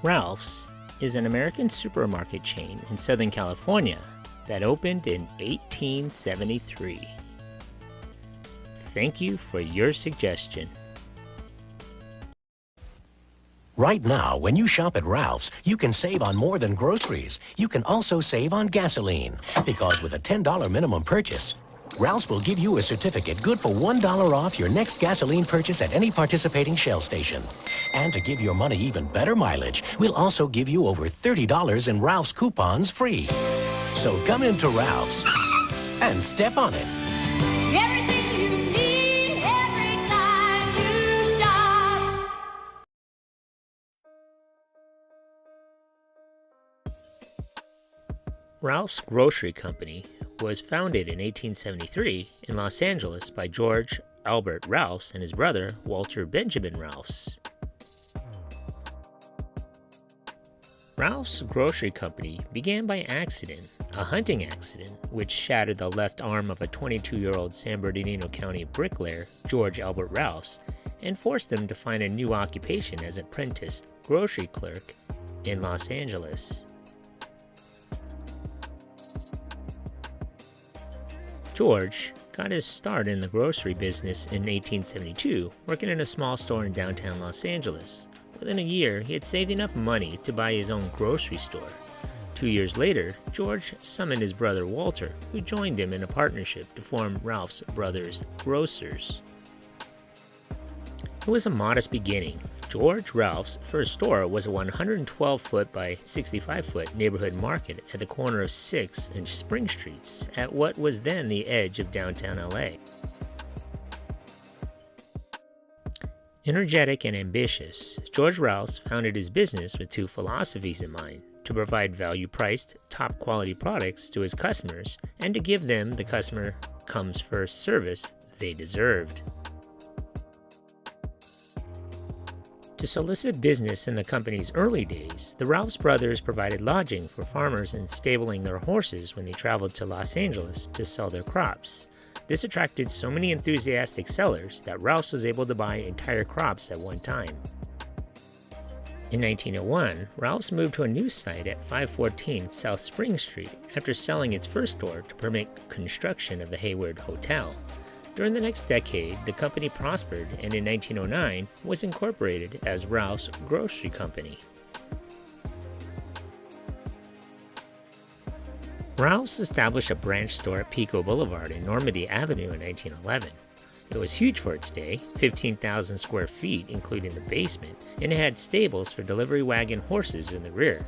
Ralph's is an American supermarket chain in Southern California that opened in 1873. Thank you for your suggestion. Right now, when you shop at Ralph's, you can save on more than groceries. You can also save on gasoline, because with a $10 minimum purchase, Ralph's will give you a certificate good for $1 off your next gasoline purchase at any participating Shell station. And to give your money even better mileage, we'll also give you over $30 in Ralph's coupons free. So come into Ralph's and step on it. Everything you need every time you shop. Ralph's Grocery Company was founded in 1873 in Los Angeles by George Albert Ralphs and his brother Walter Benjamin Ralphs. Ralph's Grocery Company began by accident, a hunting accident, which shattered the left arm of a 22-year-old San Bernardino County bricklayer, George Albert Ralphs, and forced him to find a new occupation as an apprentice grocery clerk in Los Angeles. George got his start in the grocery business in 1872, working in a small store in downtown Los Angeles. Within a year, he had saved enough money to buy his own grocery store. 2 years later, George summoned his brother Walter, who joined him in a partnership to form Ralph's Brothers Grocers. It was a modest beginning. George Ralph's first store was a 112-foot by 65-foot neighborhood market at the corner of 6th and Spring Streets at what was then the edge of downtown LA. Energetic and ambitious, George Ralphs founded his business with two philosophies in mind: to provide value-priced, top-quality products to his customers and to give them the customer comes first service they deserved. To solicit business in the company's early days, the Ralphs brothers provided lodging for farmers and stabling their horses when they traveled to Los Angeles to sell their crops. This attracted so many enthusiastic sellers that Ralphs was able to buy entire crops at one time. In 1901, Ralphs moved to a new site at 514 South Spring Street after selling its first store to permit construction of the Hayward Hotel. During the next decade, the company prospered and in 1909 was incorporated as Ralph's Grocery Company. Ralphs established a branch store at Pico Boulevard and Normandy Avenue in 1911. It was huge for its day, 15,000 square feet including the basement, and it had stables for delivery wagon horses in the rear.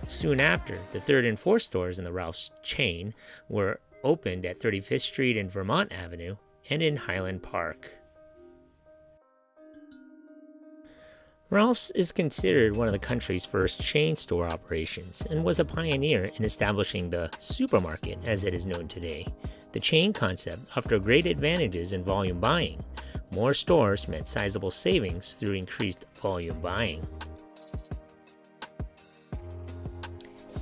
Soon after, the third and fourth stores in the Ralphs chain were opened at 35th Street and Vermont Avenue and in Highland Park. Ralphs is considered one of the country's first chain store operations and was a pioneer in establishing the supermarket as it is known today. The chain concept offered great advantages in volume buying. More stores meant sizable savings through increased volume buying.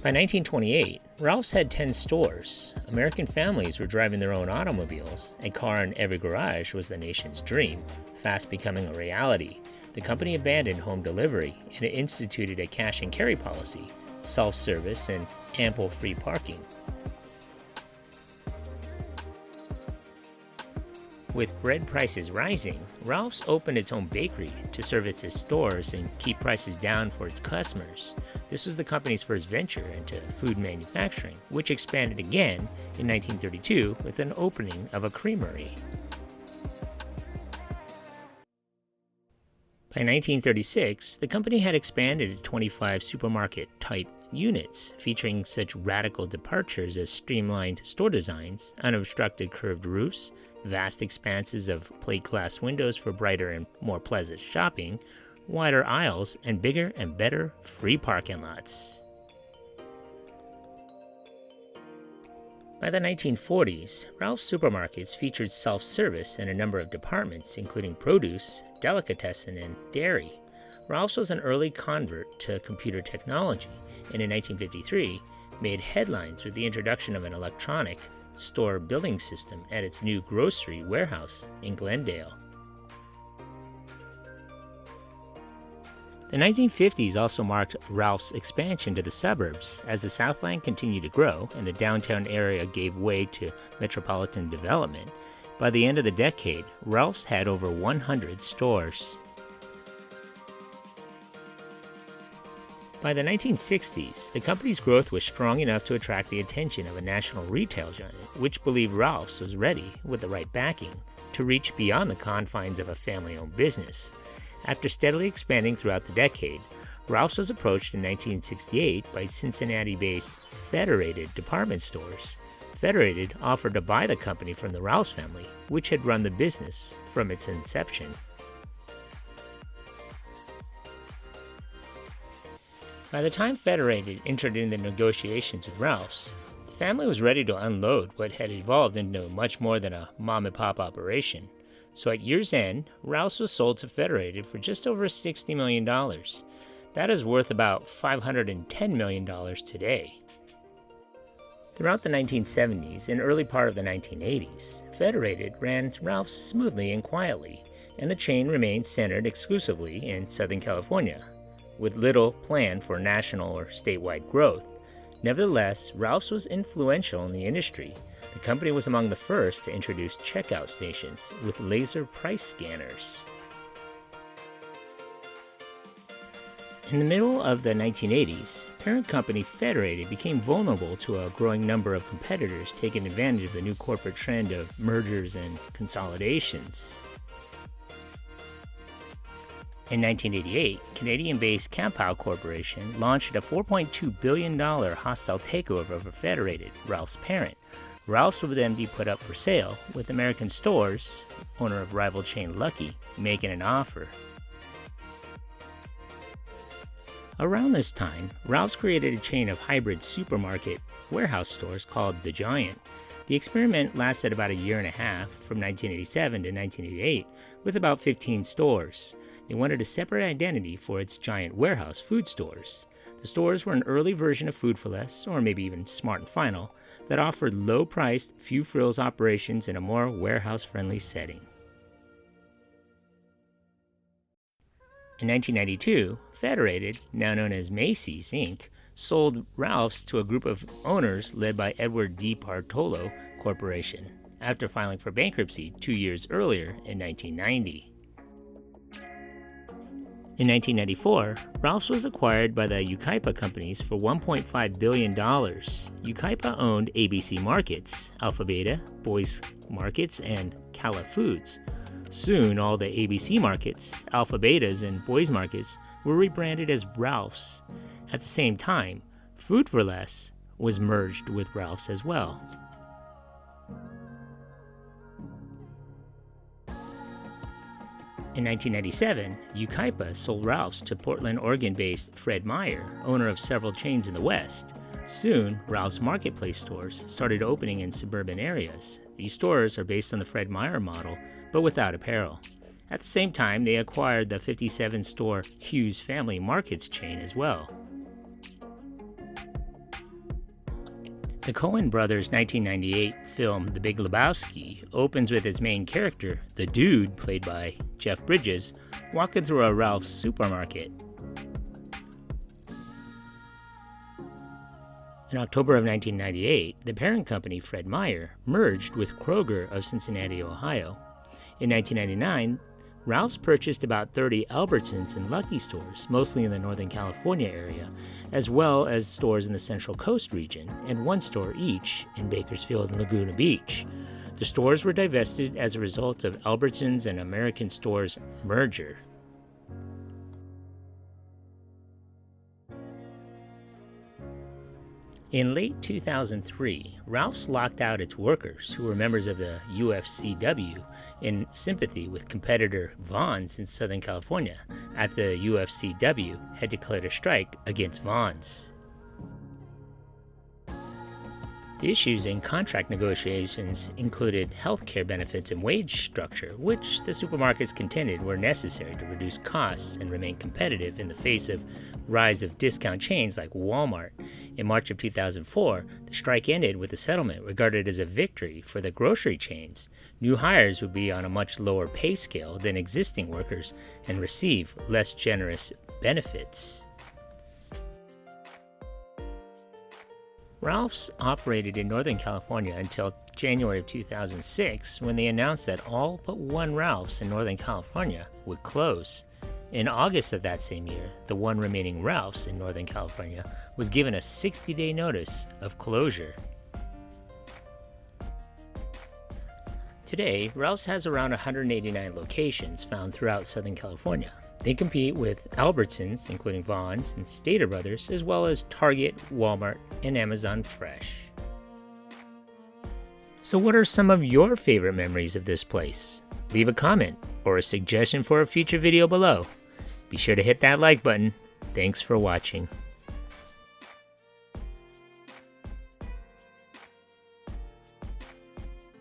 By 1928, Ralphs had 10 stores. American families were driving their own automobiles. A car in every garage was the nation's dream, fast becoming a reality. The company abandoned home delivery and it instituted a cash and carry policy, self-service, and ample free parking. With bread prices rising, Ralphs opened its own bakery to service its stores and keep prices down for its customers. This was the company's first venture into food manufacturing, which expanded again in 1932 with an opening of a creamery. By 1936, the company had expanded to 25 supermarket-type units, featuring such radical departures as streamlined store designs, unobstructed curved roofs, vast expanses of plate glass windows for brighter and more pleasant shopping, wider aisles, and bigger and better free parking lots. By the 1940s, Ralph's supermarkets featured self-service in a number of departments, including produce, delicatessen, and dairy. Ralph's was an early convert to computer technology, and in 1953 made headlines with the introduction of an electronic store building system at its new grocery warehouse in Glendale. The 1950s also marked Ralph's expansion to the suburbs as the Southland continued to grow and the downtown area gave way to metropolitan development. By the end of the decade, Ralph's had over 100 stores. By the 1960s, the company's growth was strong enough to attract the attention of a national retail giant, which believed Ralph's was ready, with the right backing, to reach beyond the confines of a family-owned business. After steadily expanding throughout the decade, Ralph's was approached in 1968 by Cincinnati-based Federated department stores. Federated offered to buy the company from the Ralph's family, which had run the business from its inception. By the time Federated entered into negotiations with Ralph's, the family was ready to unload what had evolved into much more than a mom-and-pop operation. So at year's end, Ralph's was sold to Federated for just over $60 million. That is worth about $510 million today. Throughout the 1970s and early part of the 1980s, Federated ran Ralph's smoothly and quietly, and the chain remained centered exclusively in Southern California, with little planned for national or statewide growth. Nevertheless, Ralph's was influential in the industry. The company was among the first to introduce checkout stations with laser price scanners. In the middle of the 1980s, parent company Federated became vulnerable to a growing number of competitors taking advantage of the new corporate trend of mergers and consolidations. In 1988, Canadian-based Campow Corporation launched a $4.2 billion hostile takeover of Federated, Ralph's parent. Ralph's would then be put up for sale, with American Stores, owner of rival chain Lucky, making an offer. Around this time, Ralph's created a chain of hybrid supermarket warehouse stores called The Giant. The experiment lasted about a year and a half, from 1987 to 1988, with about 15 stores. They wanted a separate identity for its giant warehouse food stores. The stores were an early version of Food for Less, or maybe even Smart and Final, that offered low-priced, few-frills operations in a more warehouse-friendly setting. In 1992, Federated, now known as Macy's, Inc., sold Ralph's to a group of owners led by Edward D. Bartolo Corporation, after filing for bankruptcy 2 years earlier in 1990. In 1994, Ralph's was acquired by the Yucaipa companies for $1.5 billion. Yucaipa owned ABC Markets, Alpha Beta, Boys Markets, and Cala Foods. Soon, all the ABC Markets, Alpha Betas, and Boys Markets were rebranded as Ralph's. At the same time, Food for Less was merged with Ralph's as well. In 1997, Yucaipa sold Ralph's to Portland, Oregon-based Fred Meyer, owner of several chains in the West. Soon, Ralph's marketplace stores started opening in suburban areas. These stores are based on the Fred Meyer model, but without apparel. At the same time, they acquired the 57-store Hughes Family Markets chain as well. The Coen brothers' 1998 film The Big Lebowski opens with its main character, the Dude, played by Jeff Bridges, walking through a Ralph's supermarket. In October of 1998, the parent company, Fred Meyer, merged with Kroger of Cincinnati, Ohio. In 1999, Ralph's purchased about 30 Albertsons and Lucky stores, mostly in the Northern California area, as well as stores in the Central Coast region, and one store each in Bakersfield and Laguna Beach. The stores were divested as a result of Albertsons and American Stores' merger. In late 2003, Ralph's locked out its workers, who were members of the UFCW, in sympathy with competitor Vons in Southern California, after the UFCW had declared a strike against Vons. The issues in contract negotiations included health care benefits and wage structure, which the supermarkets contended were necessary to reduce costs and remain competitive in the face of rise of discount chains like Walmart. In March of 2004, the strike ended with a settlement regarded as a victory for the grocery chains. New hires would be on a much lower pay scale than existing workers and receive less generous benefits. Ralph's operated in Northern California until January of 2006, when they announced that all but one Ralph's in Northern California would close. In August of that same year, the one remaining Ralph's in Northern California was given a 60-day notice of closure. Today, Ralph's has around 189 locations found throughout Southern California. They compete with Albertsons, including Vons and Stater Brothers, as well as Target, Walmart, and Amazon Fresh. So what are some of your favorite memories of this place? Leave a comment or a suggestion for a future video below. Be sure to hit that like button. Thanks for watching.